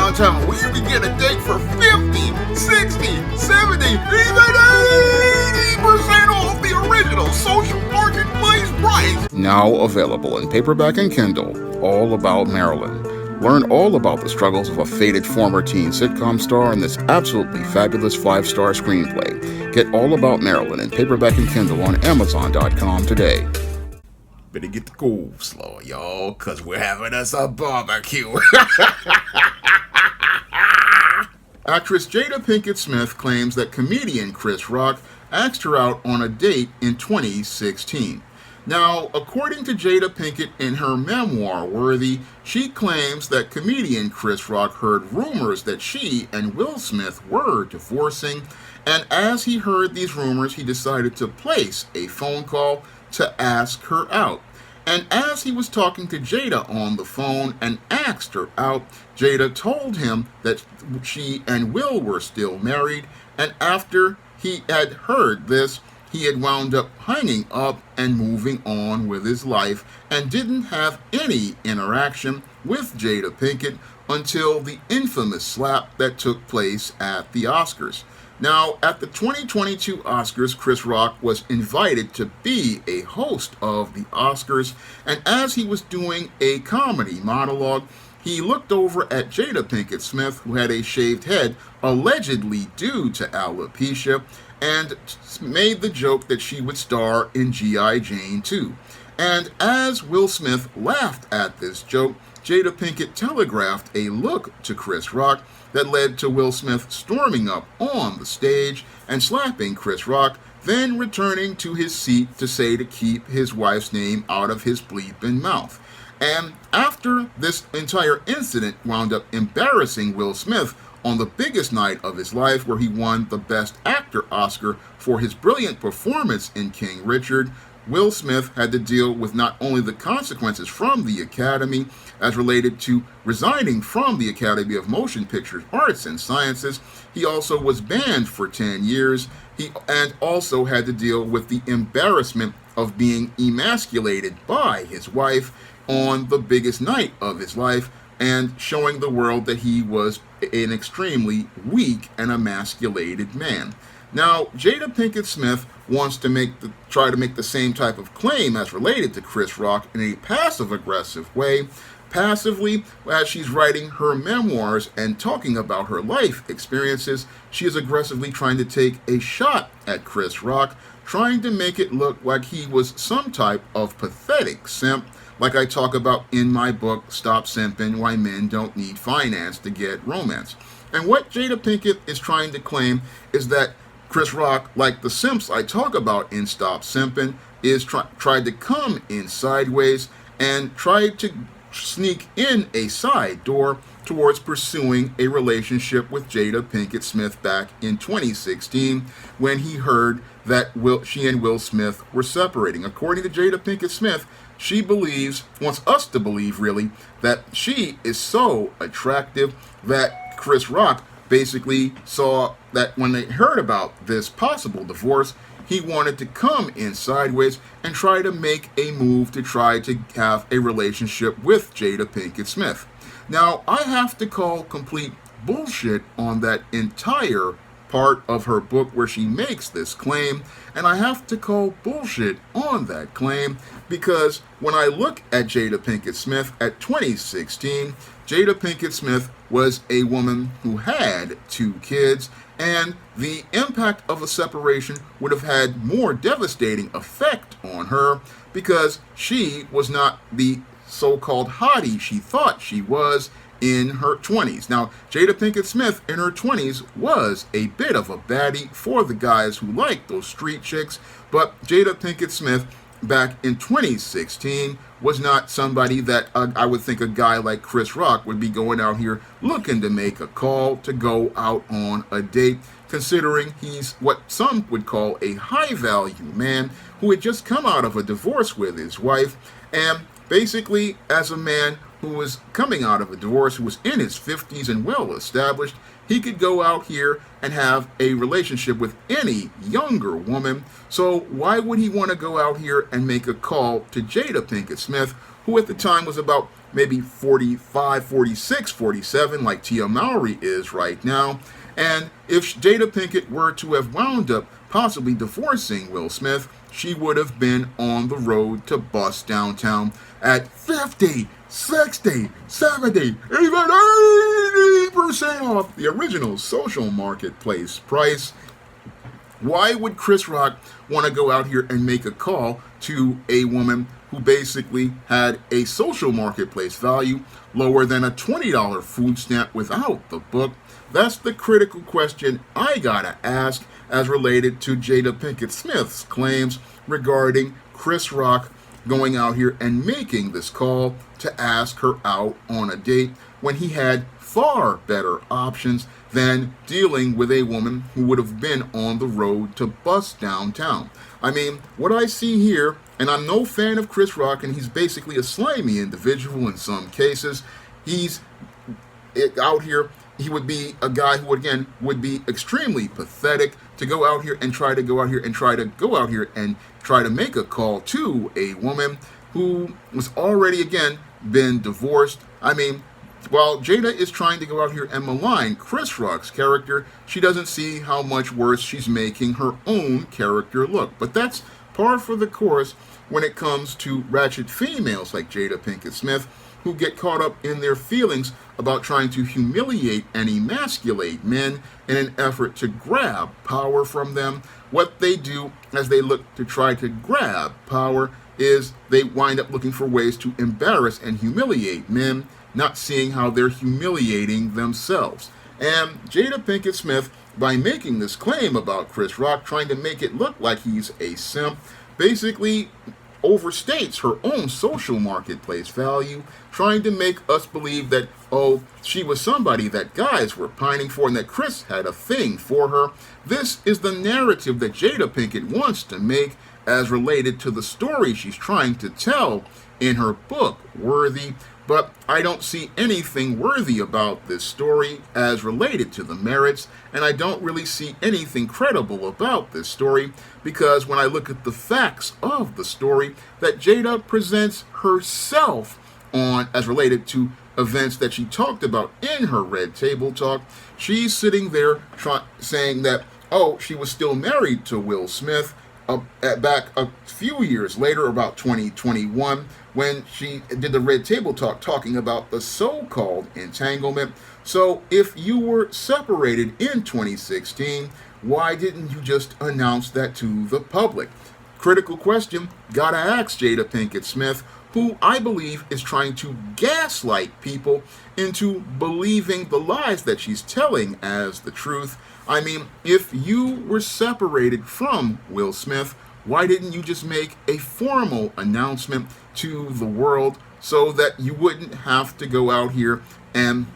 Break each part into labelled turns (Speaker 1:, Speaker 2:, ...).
Speaker 1: downtown where you can get a date for 50, 60, 70, even 80% off the original social marketplace price. Now available in paperback and Kindle, All About Marilyn. Learn all about the struggles of a faded former teen sitcom star in this absolutely fabulous 5-star screenplay. Get All About Marilyn in paperback and Kindle on Amazon.com today. Better get the cool slow, y'all, cause we're having us a barbecue. Actress Jada Pinkett Smith claims that comedian Chris Rock asked her out on a date in 2016. Now, according to Jada Pinkett in her memoir, Worthy, she claims that comedian Chris Rock heard rumors that she and Will Smith were divorcing, and as he heard these rumors, he decided to place a phone call to ask her out. And as he was talking to Jada on the phone and asked her out, Jada told him that she and Will were still married, and after he had heard this, he had wound up hanging up and moving on with his life and didn't have any interaction with Jada Pinkett until the infamous slap that took place at the Oscars. Now, at the 2022 Oscars, Chris Rock was invited to be a host of the Oscars, and as he was doing a comedy monologue, he looked over at Jada Pinkett Smith, who had a shaved head, allegedly due to alopecia, and made the joke that she would star in G.I. Jane 2. And as Will Smith laughed at this joke, Jada Pinkett telegraphed a look to Chris Rock that led to Will Smith storming up on the stage and slapping Chris Rock, then returning to his seat to say to keep his wife's name out of his bleeping mouth. And after this entire incident wound up embarrassing Will Smith on the biggest night of his life, where he won the Best Actor Oscar for his brilliant performance in King Richard, Will Smith had to deal with not only the consequences from the Academy as related to resigning from the Academy of Motion Picture Arts and Sciences, he also was banned for 10 years. He also had to deal with the embarrassment of being emasculated by his wife on the biggest night of his life and showing the world that he was an extremely weak and emasculated man. Now, Jada Pinkett Smith wants to try to make the same type of claim as related to Chris Rock in a passive-aggressive way. Passively, as she's writing her memoirs and talking about her life experiences, she is aggressively trying to take a shot at Chris Rock, trying to make it look like he was some type of pathetic simp, like I talk about in my book, Stop Simping, Why Men Don't Need Finance to Get Romance. And what Jada Pinkett is trying to claim is that Chris Rock, like the simps I talk about in Stop Simping, is tried to come in sideways and tried to sneak in a side door towards pursuing a relationship with Jada Pinkett Smith back in 2016 when he heard that she and Will Smith were separating. According to Jada Pinkett Smith, she wants us to believe really, that she is so attractive that Chris Rock basically saw that when they heard about this possible divorce, he wanted to come in sideways and try to make a move to try to have a relationship with Jada Pinkett Smith. Now, I have to call complete bullshit on that entire part of her book where she makes this claim, and I have to call bullshit on that claim because when I look at Jada Pinkett Smith at 2016, Jada Pinkett Smith was a woman who had 2 kids, and the impact of a separation would have had more devastating effect on her because she was not the so-called hottie she thought she was in her 20s. Now, Jada Pinkett Smith in her 20s was a bit of a baddie for the guys who like those street chicks, but Jada Pinkett Smith back in 2016 was not somebody that I would think a guy like Chris Rock would be going out here looking to make a call to go out on a date, considering he's what some would call a high-value man who had just come out of a divorce with his wife, and basically as a man who was coming out of a divorce, who was in his 50s and well established, he could go out here and have a relationship with any younger woman. So why would he want to go out here and make a call to Jada Pinkett Smith, who at the time was about maybe 45, 46, 47, like Tia Mowry is right now. And if Jada Pinkett were to have wound up possibly divorcing Will Smith, she would have been on the road to bust downtown at 50, 60, 70, even 80% off the original social marketplace price. Why would Chris Rock want to go out here and make a call to a woman who basically had a social marketplace value lower than a $20 food stamp without the book? That's the critical question I gotta ask as related to Jada Pinkett Smith's claims regarding Chris Rock going out here and making this call to ask her out on a date when he had far better options than dealing with a woman who would have been on the road to bust downtown. I mean, what I see here, and I'm no fan of Chris Rock, and he's basically a slimy individual in some cases. He's out here, he would be a guy who, again, would be extremely pathetic to go out here and try to make a call to a woman who was already, again, been divorced. I mean, while Jada is trying to go out here and malign Chris Rock's character, she doesn't see how much worse she's making her own character look. But that's par for the course when it comes to ratchet females like Jada Pinkett Smith, who get caught up in their feelings about trying to humiliate and emasculate men in an effort to grab power from them. What they do as they look to try to grab power is they wind up looking for ways to embarrass and humiliate men, not seeing how they're humiliating themselves. And Jada Pinkett Smith, by making this claim about Chris Rock, trying to make it look like he's a simp, basically overstates her own social marketplace value, trying to make us believe that, oh, she was somebody that guys were pining for and that Chris had a thing for her. This is the narrative that Jada Pinkett wants to make as related to the story she's trying to tell in her book, Worthy. But I don't see anything worthy about this story as related to the merits, and I don't really see anything credible about this story, because when I look at the facts of the story that Jada presents herself on as related to events that she talked about in her Red Table Talk, she's sitting there saying that, oh, she was still married to Will Smith back a few years later, about 2021, when she did the Red Table Talk talking about the so-called entanglement. So if you were separated in 2016, why didn't you just announce that to the public? Critical question, gotta ask Jada Pinkett Smith, who I believe is trying to gaslight people into believing the lies that she's telling as the truth. I mean, if you were separated from Will Smith, why didn't you just make a formal announcement to the world so that you wouldn't have to go out here and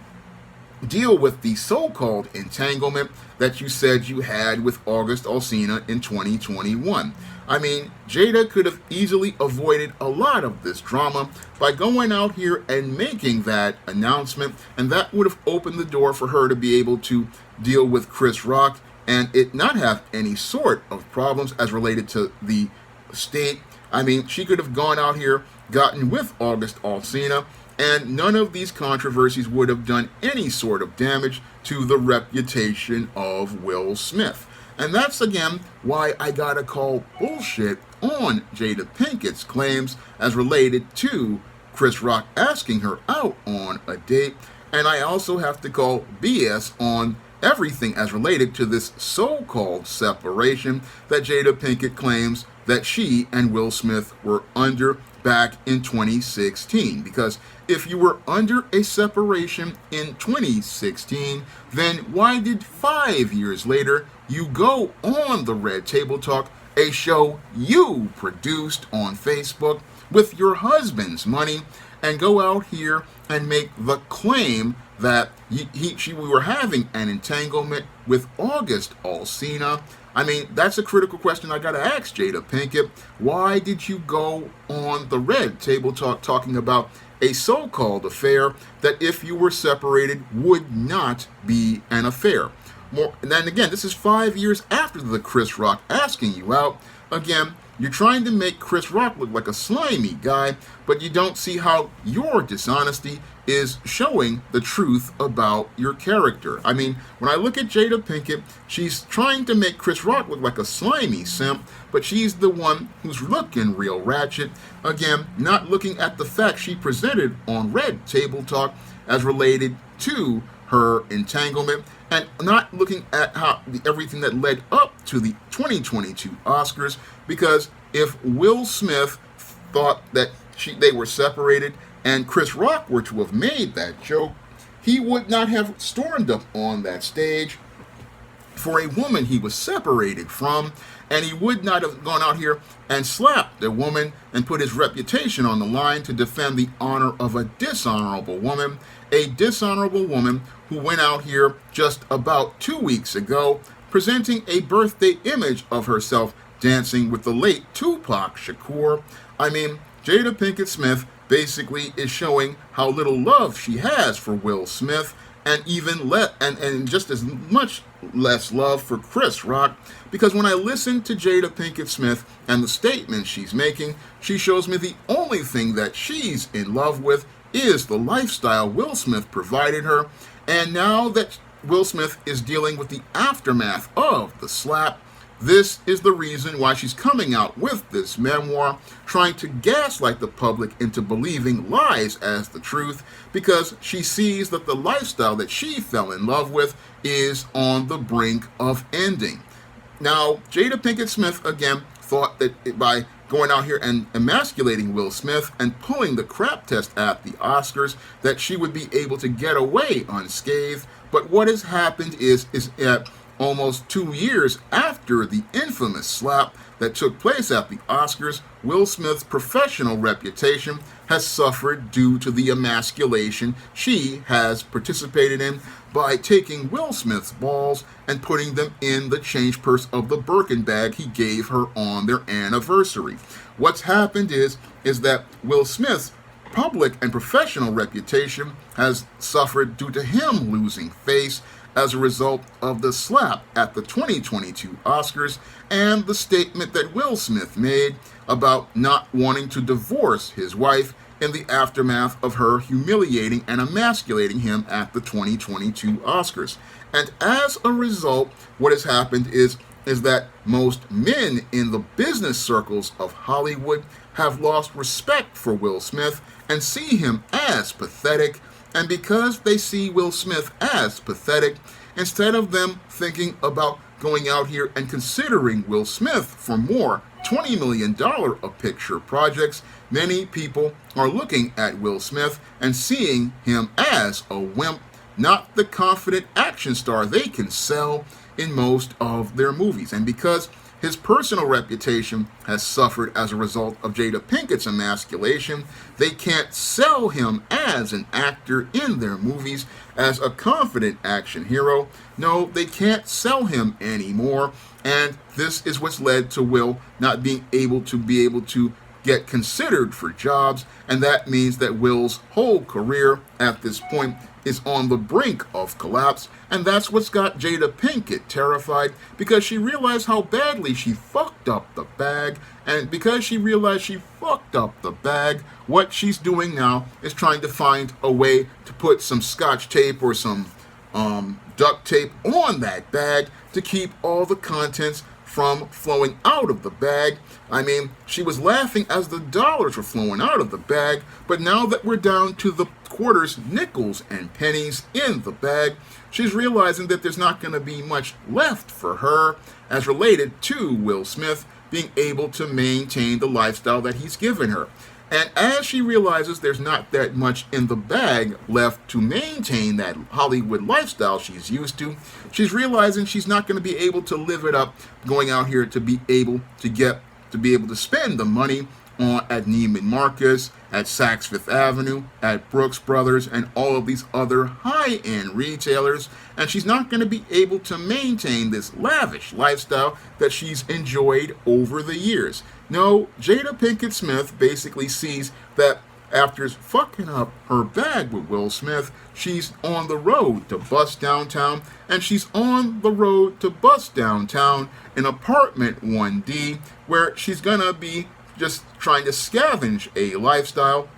Speaker 1: deal with the so-called entanglement that you said you had with August Alsina in 2021? I mean, Jada could have easily avoided a lot of this drama by going out here and making that announcement, and that would have opened the door for her to be able to deal with Chris Rock and it not have any sort of problems as related to the state. I mean, she could have gone out here, gotten with August Alsina, and none of these controversies would have done any sort of damage to the reputation of Will Smith. And that's, again, why I gotta call bullshit on Jada Pinkett's claims as related to Chris Rock asking her out on a date. And I also have to call BS on everything as related to this so-called separation that Jada Pinkett claims that she and Will Smith were under back in 2016. Because if you were under a separation in 2016, then why did 5 years later you go on the Red Table Talk, a show you produced on Facebook with your husband's money, and go out here and make the claim that we were having an entanglement with August Alsina? I mean, that's a critical question I gotta ask Jada Pinkett. Why did you go on the Red Table Talk talking about a so-called affair that, if you were separated, would not be an affair? And then again, this is 5 years after the Chris Rock asking you out. Again, You're trying to make Chris Rock look like a slimy guy, but you don't see how your dishonesty is showing the truth about your character. I mean, when I look at Jada Pinkett, she's trying to make Chris Rock look like a slimy simp, but she's the one who's looking real ratchet. Again, not looking at the facts she presented on Red Table Talk as related to her entanglement, and not looking at how everything that led up to the 2022 Oscars, because if Will Smith thought that they were separated and Chris Rock were to have made that joke, he would not have stormed up on that stage for a woman he was separated from, and he would not have gone out here and slapped a woman and put his reputation on the line to defend the honor of a dishonorable woman who went out here just about 2 weeks ago presenting a birthday image of herself dancing with the late Tupac Shakur. I mean, Jada Pinkett Smith basically is showing how little love she has for Will Smith, and even and just as much less love for Chris Rock, because when I listen to Jada Pinkett Smith and the statements she's making, she shows me the only thing that she's in love with is the lifestyle Will Smith provided her. And now that Will Smith is dealing with the aftermath of the slap, this is the reason why she's coming out with this memoir, trying to gaslight the public into believing lies as the truth, because she sees that the lifestyle that she fell in love with is on the brink of ending. Now, Jada Pinkett Smith, again, thought that by going out here and emasculating Will Smith and pulling the crap test at the Oscars, that she would be able to get away unscathed. But what has happened is at almost 2 years after the infamous slap that took place at the Oscars, Will Smith's professional reputation has suffered due to the emasculation she has participated in by taking Will Smith's balls and putting them in the change purse of the Birkin bag he gave her on their anniversary. What's happened is that Will Smith's public and professional reputation has suffered due to him losing face as a result of the slap at the 2022 Oscars and the statement that Will Smith made about not wanting to divorce his wife in the aftermath of her humiliating and emasculating him at the 2022 Oscars. And as a result, what has happened is that most men in the business circles of Hollywood have lost respect for Will Smith and see him as pathetic. And because they see Will Smith as pathetic, instead of them thinking about going out here and considering Will Smith for more $20 million a picture projects, many people are looking at Will Smith and seeing him as a wimp, not the confident action star they can sell in most of their movies. And because his personal reputation has suffered as a result of Jada Pinkett's emasculation, they can't sell him as an actor in their movies as a confident action hero. No, they can't sell him anymore. And this is what's led to Will not being able to get considered for jobs. And that means that Will's whole career at this point is on the brink of collapse. And that's what's got Jada Pinkett terrified, because she realized how badly she fucked up the bag. And because she realized she fucked up the bag, what she's doing now is trying to find a way to put some scotch tape or some duct tape on that bag to keep all the contents from flowing out of the bag. I mean, she was laughing as the dollars were flowing out of the bag, but now that we're down to the quarters, nickels, and pennies in the bag, she's realizing that there's not going to be much left for her as related to Will Smith being able to maintain the lifestyle that he's given her. And as she realizes there's not that much in the bag left to maintain that Hollywood lifestyle she's used to, she's realizing she's not going to be able to live it up going out here to be able to spend the money at Neiman Marcus, at Saks Fifth Avenue, at Brooks Brothers, and all of these other high-end retailers. And she's not going to be able to maintain this lavish lifestyle that she's enjoyed over the years. No, Jada Pinkett Smith basically sees that after fucking up her bag with Will Smith, she's on the road to bust downtown, and she's on the road to bust downtown in apartment 1D, where she's gonna be just trying to scavenge a lifestyle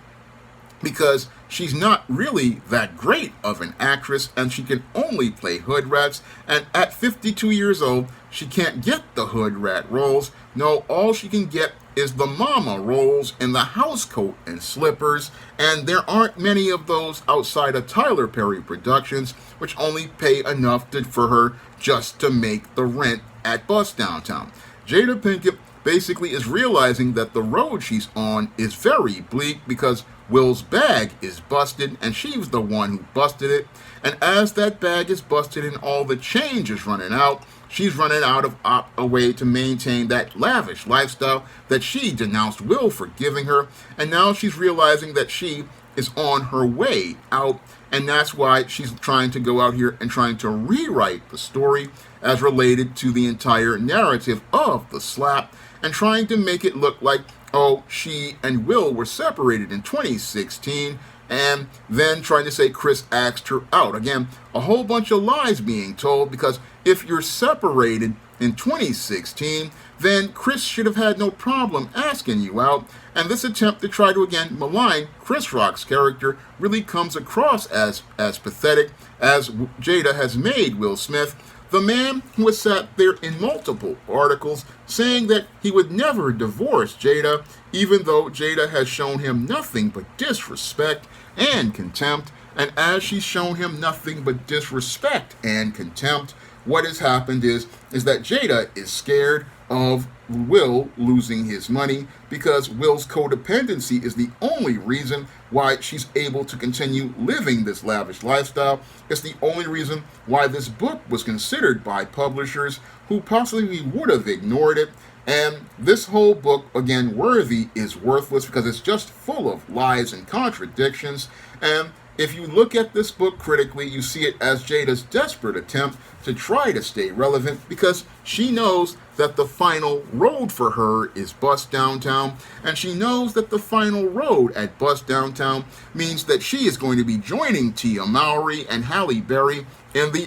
Speaker 1: because she's not really that great of an actress and she can only play hood rats. And at 52 years old, she can't get the hood rat roles. No, all she can get is the mama roles in the house coat and slippers. And there aren't many of those outside of Tyler Perry Productions, which only pay enough for her just to make the rent at Bust Downtown. Jada Pinkett basically is realizing that the road she's on is very bleak because Will's bag is busted and she was the one who busted it. And as that bag is busted and all the change is running out, she's running out of a way to maintain that lavish lifestyle that she denounced Will for giving her. And now she's realizing that she is on her way out. And that's why she's trying to go out here and trying to rewrite the story as related to the entire narrative of the slap and trying to make it look like, oh, she and Will were separated in 2016, and then trying to say Chris asked her out. Again, a whole bunch of lies being told, because if you're separated in 2016, then Chris should have had no problem asking you out. And this attempt to try to, again, malign Chris Rock's character really comes across as pathetic as Jada has made Will Smith, the man who has sat there in multiple articles saying that he would never divorce Jada, even though Jada has shown him nothing but disrespect and contempt. And as she's shown him nothing but disrespect and contempt, what has happened is that Jada is scared of Will losing his money, because Will's codependency is the only reason why she's able to continue living this lavish lifestyle. It's the only reason why this book was considered by publishers who possibly would have ignored it. And this whole book, again, Worthy, is worthless because it's just full of lies and contradictions. And if you look at this book critically, you see it as Jada's desperate attempt to try to stay relevant, because she knows that the final road for her is Bust Downtown, and she knows that the final road at Bust Downtown means that she is going to be joining Tia Mowry and Halle Berry in the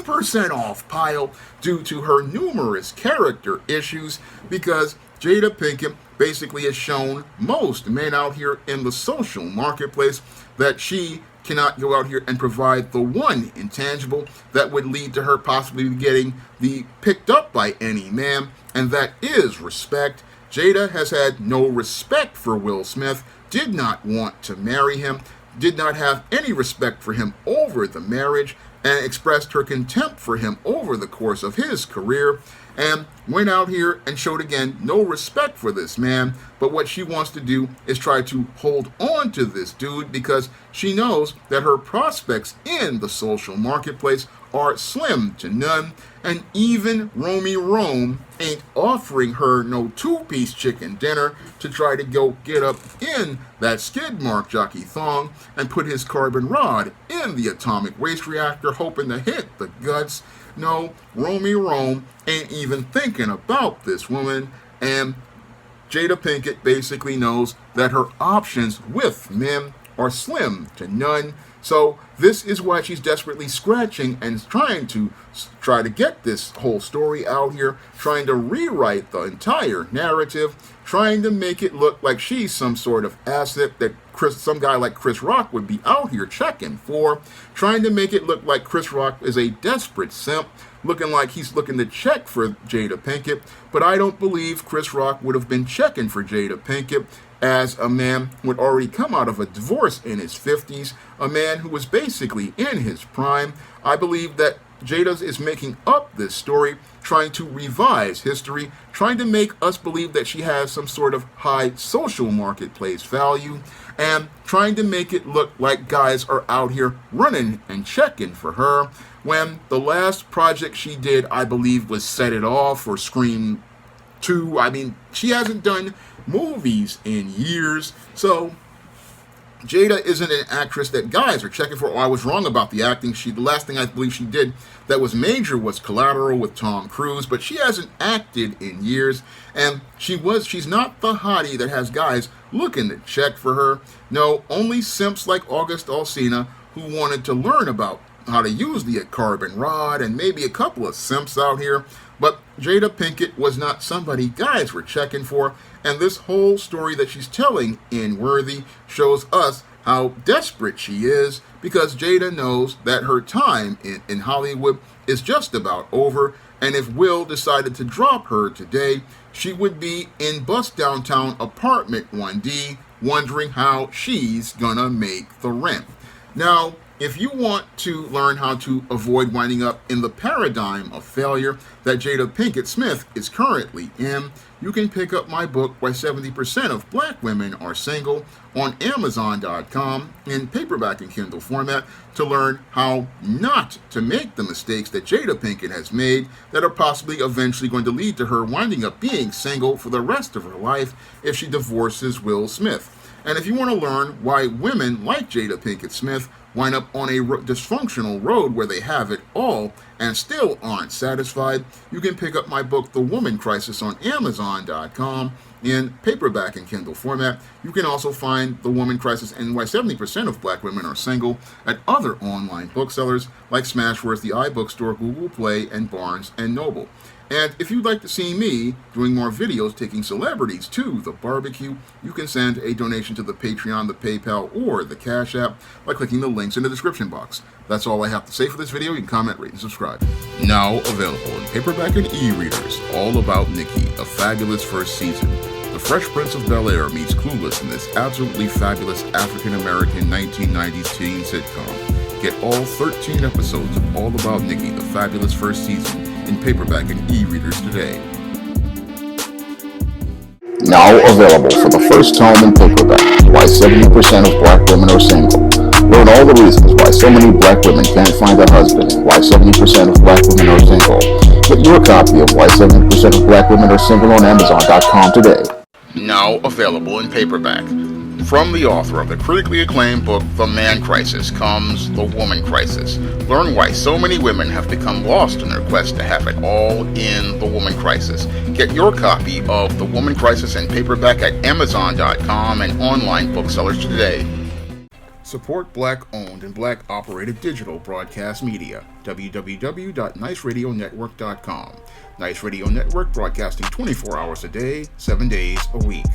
Speaker 1: 80% off pile due to her numerous character issues, because Jada Pinkett basically has shown most men out here in the social marketplace that she cannot go out here and provide the one intangible that would lead to her possibly getting picked up by any man, and that is respect. Jada has had no respect for Will Smith, did not want to marry him, did not have any respect for him over the marriage, and expressed her contempt for him over the course of his career, and went out here and showed, again, no respect for this man. But what she wants to do is try to hold on to this dude, because she knows that her prospects in the social marketplace are slim to none, and even Romy Rome ain't offering her no two-piece chicken dinner to try to go get up in that skid mark jockey thong and put his carbon rod in the atomic waste reactor hoping to hit the guts. No, Romy Rome ain't even thinking about this woman, and Jada Pinkett basically knows that her options with men are slim to none. So this is why she's desperately scratching and trying to get this whole story out here, trying to rewrite the entire narrative, trying to make it look like she's some sort of asset that some guy like Chris Rock would be out here checking for, trying to make it look like Chris Rock is a desperate simp, looking like he's looking to check for Jada Pinkett. But I don't believe Chris Rock would have been checking for Jada Pinkett, as a man who had already come out of a divorce in his 50s, a man who was basically in his prime. I believe that Jada is making up this story, trying to revise history, trying to make us believe that she has some sort of high social marketplace value, and trying to make it look like guys are out here running and checking for her, when the last project she did, I believe, was Set It Off or Scream 2. I mean, she hasn't done movies in years. So Jada isn't an actress that guys are checking for. Oh, I was wrong about the acting. The last thing I believe she did that was major was Collateral with Tom Cruise, but she hasn't acted in years, and she's not the hottie that has guys looking to check for her. No, only simps like August Alsina who wanted to learn about how to use the carbon rod, and maybe a couple of simps out here. But Jada Pinkett was not somebody guys were checking for, and this whole story that she's telling in Worthy shows us how desperate she is, because Jada knows that her time in Hollywood is just about over, and if Will decided to drop her today, she would be in Bust Downtown Apartment 1D, wondering how she's gonna make the rent. Now, if you want to learn how to avoid winding up in the paradigm of failure that Jada Pinkett Smith is currently in, you can pick up my book, Why 70% of Black Women Are Single, on Amazon.com in paperback and Kindle format to learn how not to make the mistakes that Jada Pinkett has made that are possibly eventually going to lead to her winding up being single for the rest of her life if she divorces Will Smith. And if you want to learn why women like Jada Pinkett Smith wind up on a dysfunctional road where they have it all and still aren't satisfied, you can pick up my book, The Woman Crisis, on Amazon.com in paperback and Kindle format. You can also find The Woman Crisis and Why 70% of Black Women Are Single at other online booksellers like Smashworth, the iBookstore, Google Play, and Barnes & Noble. And if you'd like to see me doing more videos taking celebrities to the barbecue, you can send a donation to the Patreon, the PayPal, or the Cash App by clicking the links in the description box. That's all I have to say for this video. You can comment, rate, and subscribe. Now available in paperback and e-readers, All About Nikki, a fabulous first season. The Fresh Prince of Bel-Air meets Clueless in this absolutely fabulous African-American 1990s teen sitcom. Get all 13 episodes of All About Nikki, the fabulous first season, in paperback and e-readers today.
Speaker 2: Now available for the first time in paperback, Why 70% of Black Women Are Single. Learn all the reasons why so many Black women can't find a husband and why 70% of Black women are single. Get your copy of Why 70% of Black Women Are Single on Amazon.com today.
Speaker 1: Now available in paperback. From the author of the critically acclaimed book, The Man Crisis, comes The Woman Crisis. Learn why so many women have become lost in their quest to have it all in The Woman Crisis. Get your copy of The Woman Crisis in paperback at Amazon.com and online booksellers today. Support Black-owned and Black-operated digital broadcast media. www.niceradionetwork.com. Nice Radio Network, broadcasting 24 hours a day, 7 days a week.